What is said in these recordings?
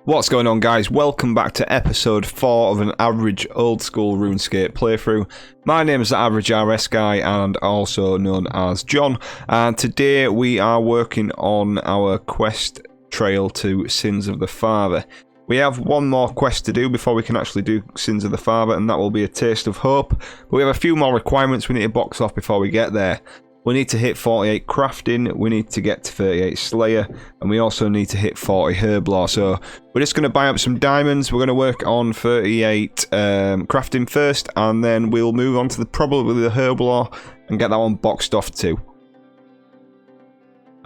What's going on, guys? Welcome back to episode 4 of an average old school RuneScape playthrough. My name is the Average RS Guy and also known as John, and today we are working on our quest trail to Sins of the Father. We have one more quest to do before we can actually do Sins of the Father, and that will be a Taste of Hope. But we have a few more requirements we need to box off before we get there. We need to hit 48 crafting, we need to get to 38 Slayer, and we also need to hit 40 Herb Law. So we're just going to buy up some diamonds. We're going to work on 38 crafting first, and then we'll move on to probably the Herb Law and get that one boxed off too.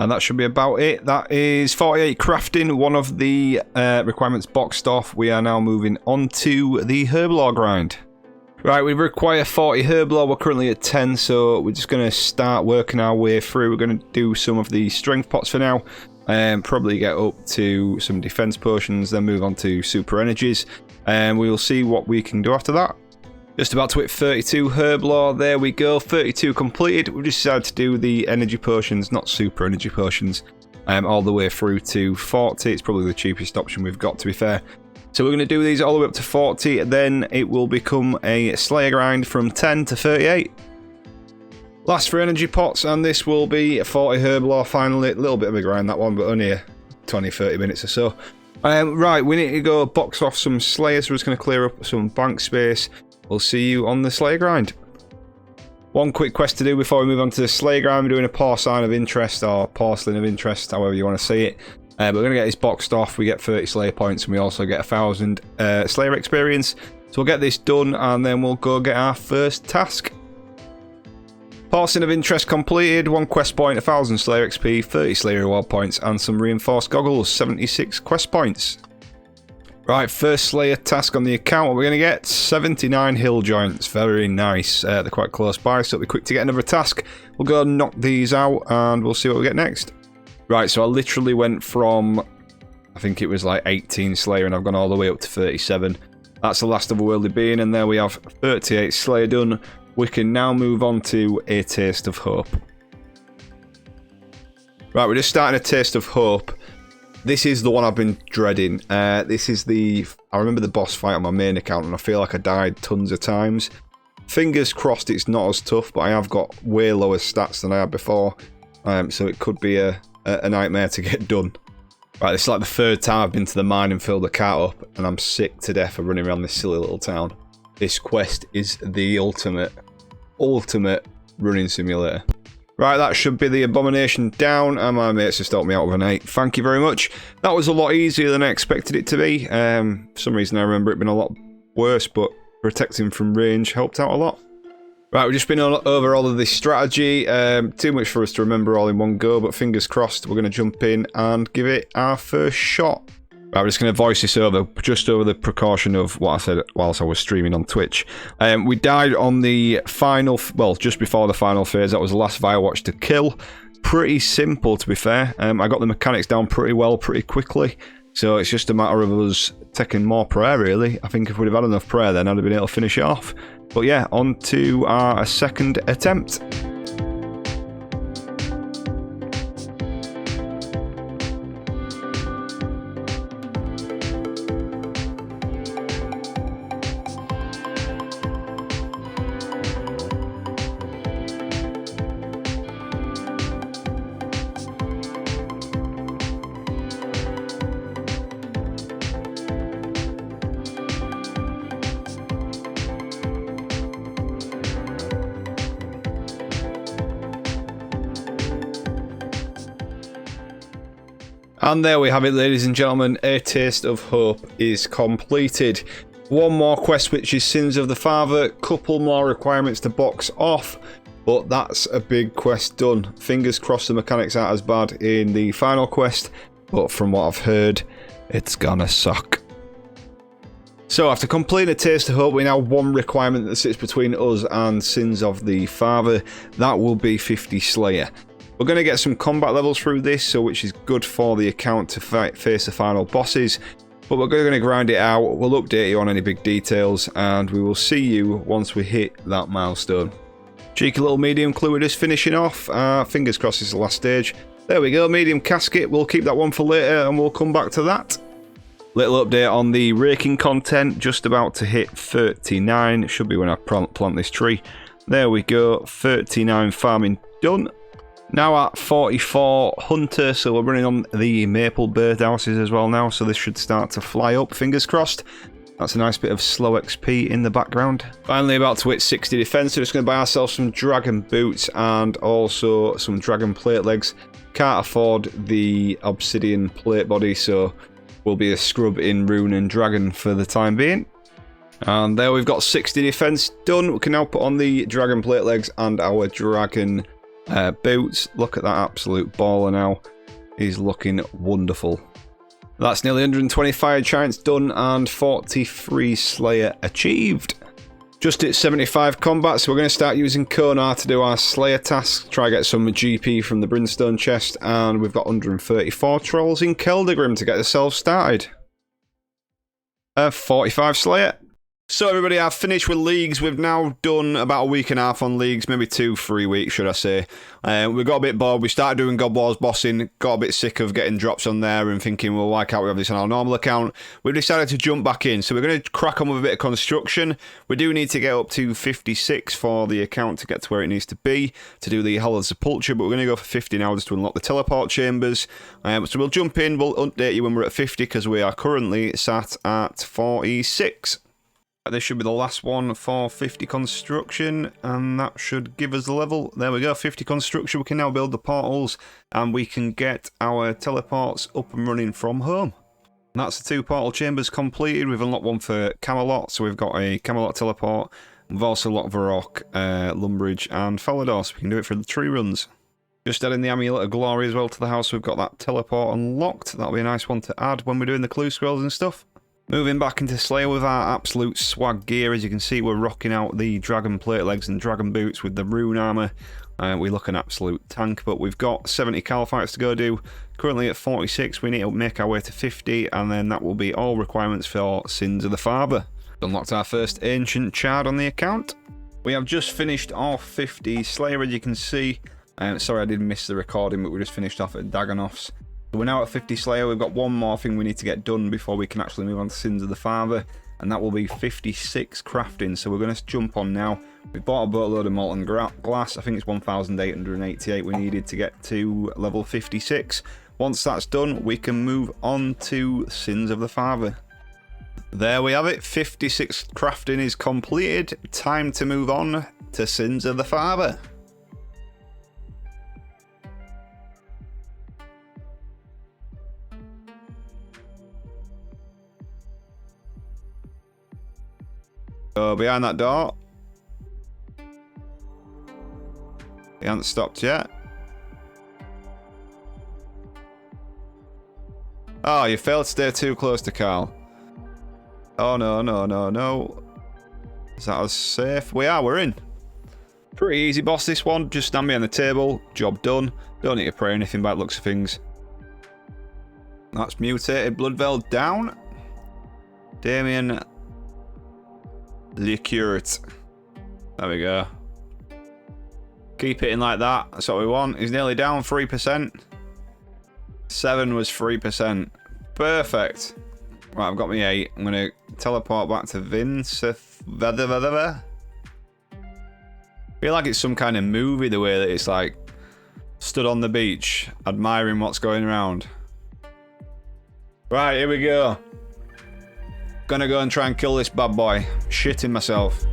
And that should be about it. That is 48 crafting, one of the requirements boxed off. We are now moving on to the Herb Law grind. Right, we require 40 Herb Law. We're currently at 10, so we're just going to start working our way through. We're going to do some of the strength pots for now, and probably get up to some defense potions, then move on to super energies, and we will see what we can do after that. Just about to hit 32 Herb Law. There we go, 32 completed. We've just decided to do the energy potions, not super energy potions, all the way through to 40. It's probably the cheapest option we've got, to be fair. So we're going to do these all the way up to 40, then it will become a Slayer grind from 10 to 38. Last 3 energy pots, and this will be a 40 Herb Law finally. A little bit of a grind, that one, but only 20-30 minutes or so. Right, we need to go box off some Slayers. We're just going to clear up some bank space. We'll see you on the Slayer grind. One quick quest to do before we move on to the Slayer grind. We're doing a Porcine of Interest, or Porcelain of Interest, however you want to say it. We're going to get this boxed off. We get 30 Slayer points, and we also get 1,000 Slayer experience. So we'll get this done, and then we'll go get our first task. Porcelain of Interest completed. 1 quest point, 1,000 Slayer XP, 30 Slayer reward points, and some reinforced goggles, 76 quest points. Right, first Slayer task on the account. What we're going to get? 79 hill joints. Very nice. They're quite close by, so it'll be quick to get another task. We'll go and knock these out, and we'll see what we get next. Right, so I literally went from, I think it was like 18 Slayer, and I've gone all the way up to 37. That's the last otherworldly being, and there we have 38 Slayer done. We can now move on to a Taste of Hope. Right, we're just starting a Taste of Hope. This is the one I've been dreading. This is I remember the boss fight on my main account, and I feel like I died tons of times. Fingers crossed it's not as tough, but I have got way lower stats than I had before. So it could be a nightmare to get done. Right, this is like the 3rd time I've been to the mine and filled the cart up, and I'm sick to death of running around this silly little town. This quest is the ultimate running simulator. Right, that should be the abomination down, and my mates just helped me out with an 8. Thank you very much. That was a lot easier than I expected it to be. For some reason I remember it being a lot worse, but protecting from range helped out a lot. Right, we've just been over all of this strategy. Too much for us to remember all in one go, but fingers crossed we're going to jump in and give it our first shot. Right, we're just going to voice this over, just over the precaution of what I said whilst I was streaming on Twitch. We died on the final, well, just before the final phase. That was the last Firewatch to kill. Pretty simple, to be fair. I got the mechanics down pretty well, pretty quickly. So it's just a matter of us taking more prayer, really. I think if we'd have had enough prayer, then I'd have been able to finish it off. But yeah, on to our second attempt. And there we have it, ladies and gentlemen. A Taste of Hope is completed. One more quest, which is Sins of the Father. Couple more requirements to box off, but that's a big quest done. Fingers crossed the mechanics aren't as bad in the final quest, but from what I've heard, it's gonna suck. So after completing A Taste of Hope, we now have one requirement that sits between us and Sins of the Father. That will be 50 Slayer. We're going to get some combat levels through this, which is good for the account to face the final bosses. But we're going to grind it out. We'll update you on any big details, and we will see you once we hit that milestone. Cheeky little medium clue we're just finishing off. Fingers crossed it's the last stage. There we go, medium casket. We'll keep that one for later, and we'll come back to that. Little update on the raking content, just about to hit 39. Should be when I plant this tree. There we go, 39 farming done. Now at 44 hunter, so we're running on the maple birdhouses as well now, so this should start to fly up, fingers crossed. That's a nice bit of slow XP in the background. Finally about to hit 60 defense, so just going to buy ourselves some dragon boots and also some dragon plate legs. Can't afford the obsidian plate body, so we'll be a scrub in rune and dragon for the time being. And there we've got 60 defense done. We can now put on the dragon plate legs and our dragon boots. Look at that absolute baller now. He's looking wonderful. That's nearly 120 fire giants done and 43 slayer achieved. Just at 75 combat, so we're going to start using Konar to do our slayer tasks. Try get some GP from the brimstone chest, and we've got 134 trolls in Keldagrim to get ourselves started. 45 slayer. So everybody, I've finished with leagues. We've now done about a week and a half on leagues, maybe 2-3 weeks, should I say. We got a bit bored. We started doing God Wars bossing, got a bit sick of getting drops on there and thinking, well, why can't we have this on our normal account? We've decided to jump back in. So we're going to crack on with a bit of construction. We do need to get up to 56 for the account to get to where it needs to be to do the Hallowed Sepulchre, but we're going to go for 50 now just to unlock the teleport chambers. So we'll jump in, we'll update you when we're at 50 because we are currently sat at 46. This should be the last one for 50 construction, and that should give us the level. There we go, 50 construction. We can now build the portals, and we can get our teleports up and running from home. And that's the 2 portal chambers completed. We've unlocked one for Camelot, so we've got a Camelot teleport. We've also unlocked Varrock, Lumbridge, and Falador, so we can do it for the tree runs. Just adding the Amulet of Glory as well to the house. We've got that teleport unlocked. That'll be a nice one to add when we're doing the clue scrolls and stuff. Moving back into Slayer with our absolute swag gear. As you can see, we're rocking out the dragon plate legs and dragon boots with the rune armor. We look an absolute tank, but we've got 70 cal fights to go do. Currently at 46, we need to make our way to 50, and then that will be all requirements for Sins of the Father. Unlocked our first ancient shard on the account. We have just finished off 50 Slayer, as you can see. Sorry I did miss the recording, but we just finished off at Dagonoff's. So we're now at 50 Slayer. We've got one more thing we need to get done before we can actually move on to Sins of the Father, and that will be 56 crafting. So we're going to jump on now. We bought a boatload of molten glass. I think it's 1,888 we needed to get to level 56. Once that's done, we can move on to Sins of the Father. There we have it. 56 crafting is completed. Time to move on to Sins of the Father. Go behind that door. He hasn't stopped yet. Oh, you failed to stay too close to Carl. Oh, no, no, no, no. Is that us safe? We're in. Pretty easy boss, this one. Just stand behind the table. Job done. Don't need to pray anything by the looks of things. That's mutated. Bloodveil down. Damien Lecurt. There we go. Keep hitting like that. That's what we want. He's nearly down 3%. 7 was 3%. Perfect. Right, I've got me 8. I'm going to teleport back to Vince. I feel like it's some kind of movie, the way that it's like stood on the beach admiring what's going around. Right, here we go. Gonna go and try and kill this bad boy. Shitting myself.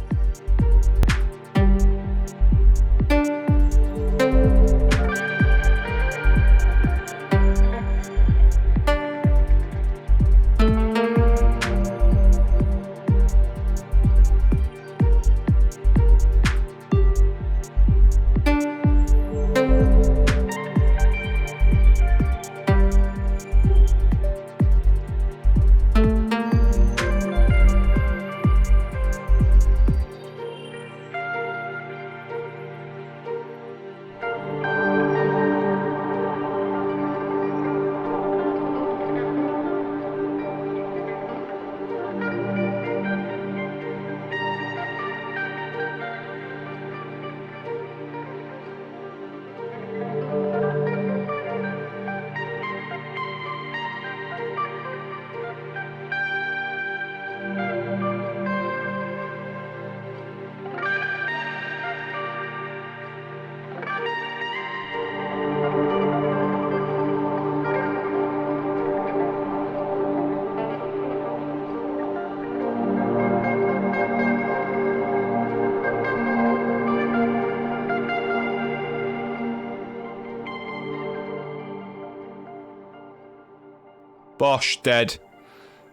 Bosh, dead.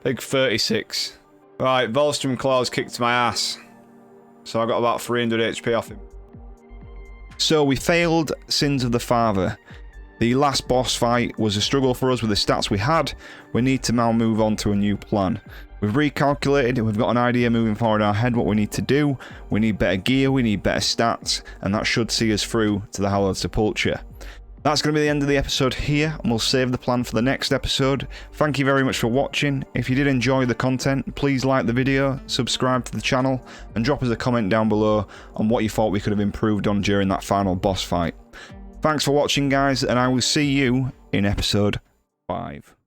Big 36. Right, Volstrom Claws kicked my ass. So I got about 300 HP off him. So we failed Sins of the Father. The last boss fight was a struggle for us with the stats we had. We need to now move on to a new plan. We've recalculated, we've got an idea moving forward in our head what we need to do. We need better gear, we need better stats, and that should see us through to the Hallowed Sepulchre. That's going to be the end of the episode here, and we'll save the plan for the next episode. Thank you very much for watching. If you did enjoy the content, please like the video, subscribe to the channel, and drop us a comment down below on what you thought we could have improved on during that final boss fight. Thanks for watching, guys, and I will see you in episode 5.